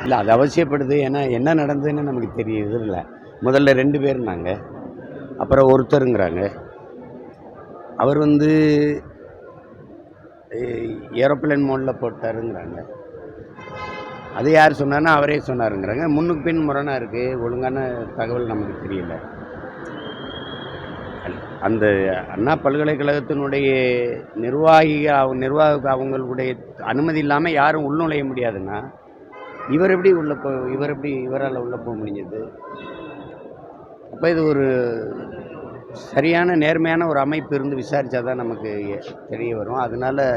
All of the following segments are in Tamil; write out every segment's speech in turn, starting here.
இல்லை அது அவசியப்படுது. ஏன்னா என்ன நடந்ததுன்னு நமக்கு தெரியுது இல்லை. முதல்ல 2 பேர்னாங்க, அப்புறம் ஒருத்தருங்கிறாங்க. அவர் ஏரோப்ளேன் மோடில் போட்டாருங்கிறாங்க. அது யார் சொன்னார்னா அவரே சொன்னாருங்கிறாங்க. முன்னுக்கு பின் முரணாக இருக்குது. ஒழுங்கான தகவல் நமக்கு தெரியல. அந்த அண்ணா பல்கலைக்கழகத்தினுடைய நிர்வாக அவங்களுடைய அனுமதி இல்லாமல் யாரும் உள்நுழைய முடியாதுன்னா இவரால் உள்ளே போக முடிஞ்சது? அப்போ இது ஒரு சரியான நேர்மையான ஒரு அமைப்பு இருந்து விசாரித்தா தான் நமக்கு தெரிய வரும். அதனால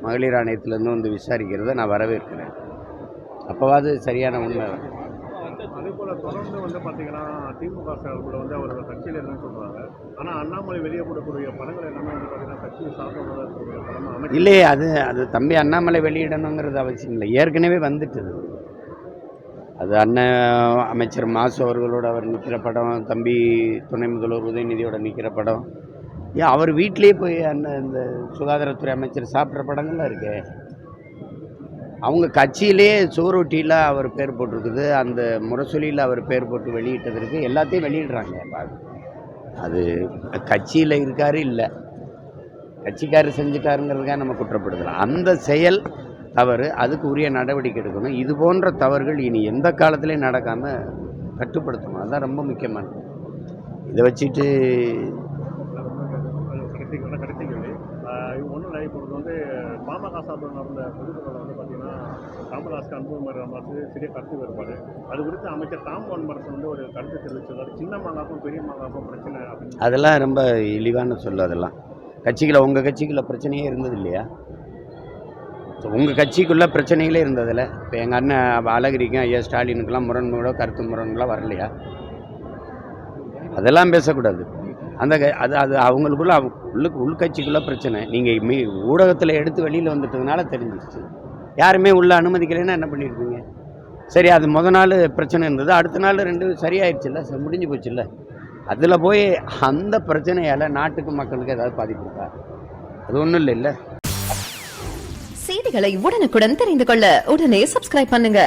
மகளிர் ஆணையத்திலேருந்து விசாரிக்கிறத நான் வரவேற்கிறேன். அப்போவாது சரியான உண்மை. அதே போல் தொடர்ந்து பார்த்தீங்கன்னா திமுக சார்பில் அவர் கட்சியில் இல்லைன்னு சொல்கிறாங்க. ஆனால் அண்ணாமலை வெளியே போடக்கூடிய படங்கள் எல்லாமே பார்த்தீங்கன்னா கட்சியை சார்ந்ததாக இருக்கக்கூடிய படமாக இல்லையே. அது தம்பி அண்ணாமலை வெளியிடணுங்கிறது அவசியம் இல்லை. ஏற்கனவே வந்துட்டுது. அது அமைச்சர் மாசு அவர்களோட அவர் நிற்கிற படம், தம்பி துணை முதல்வர் உதயநிதியோட நிற்கிற படம், ஏன் அவர் வீட்டிலே போய் இந்த சுகாதாரத்துறை அமைச்சர் சாப்பிட்ற படங்கள்லாம் இருக்கு. அவங்க கட்சியிலே சோரொட்டியில் அவர் பேர் போட்டிருக்குது, அந்த முரசொலியில் அவர் பேர் போட்டு வெளியிட்டதற்கு எல்லாத்தையும் வெளியிடுறாங்க. அது கட்சியில் இருக்காரு இல்லை, கட்சிக்காரர் செஞ்சுட்டாருங்கிறதுக்காக நம்ம குற்றப்படுத்தலாம். அந்த செயல் தவறு, அதுக்கு உரிய நடவடிக்கை எடுக்கணும். இது போன்ற தவறுகள் இனி எந்த காலத்திலையும் நடக்காமல் கட்டுப்படுத்தணும். அதுதான் ரொம்ப முக்கியமானது. இதை வச்சுட்டு பாமக சார்பில் நடந்த பொதுக்கூட்டத்தில் பார்த்தீங்கன்னா காமராஜ் அன்புமணி ராமதாஸ் சிறிய கருத்து வேறுபாடு. அது குறித்து அமைச்சர் தாம் வன்மரசன் ஒரு கருத்து தெரிவிச்சிருந்தார். சின்ன மாங்காக்கும் பெரிய மாங்காக்கும் பிரச்சனை அப்படின்னு. அதெல்லாம் ரொம்ப இழிவான சொல்ல. அதெல்லாம் கட்சிகளை உங்கள் கட்சிக்குள்ள பிரச்சனையே இருந்தது இல்லையா? உங்கள் கட்சிக்குள்ளே பிரச்சனைகளே இருந்ததில்ல. இப்போ எங்கள் அண்ணன் அழகிரிக்கும் ஐயா ஸ்டாலினுக்கெல்லாம் முரண்களோ கருத்து முரண்களோ வரலையா? அதெல்லாம் பேசக்கூடாது. அது அவங்களுக்குள்ள உள்கட்சிக்குள்ளே பிரச்சனை. நீங்கள் ஊடகத்தில் எடுத்து வெளியில் வந்துட்டதுனால தெரிஞ்சிருச்சு. யாருமே உள்ளே அனுமதிக்கலைன்னா என்ன பண்ணியிருப்பீங்க? சரி, அது நாள் பிரச்சனை இருந்தது, அடுத்த நாள் 2 சரியாயிடுச்சுல்ல, முடிஞ்சு போச்சுல்ல. அதில் போய் அந்த பிரச்சனையால் நாட்டுக்கு மக்களுக்கு ஏதாவது பாதிப்பு இருக்கா? அது ஒன்றும் இல்லை. செய்திகளை உடனுக்குடன் தெரிந்து கொள்ள உடனே சப்ஸ்கிரைப் பண்ணுங்க.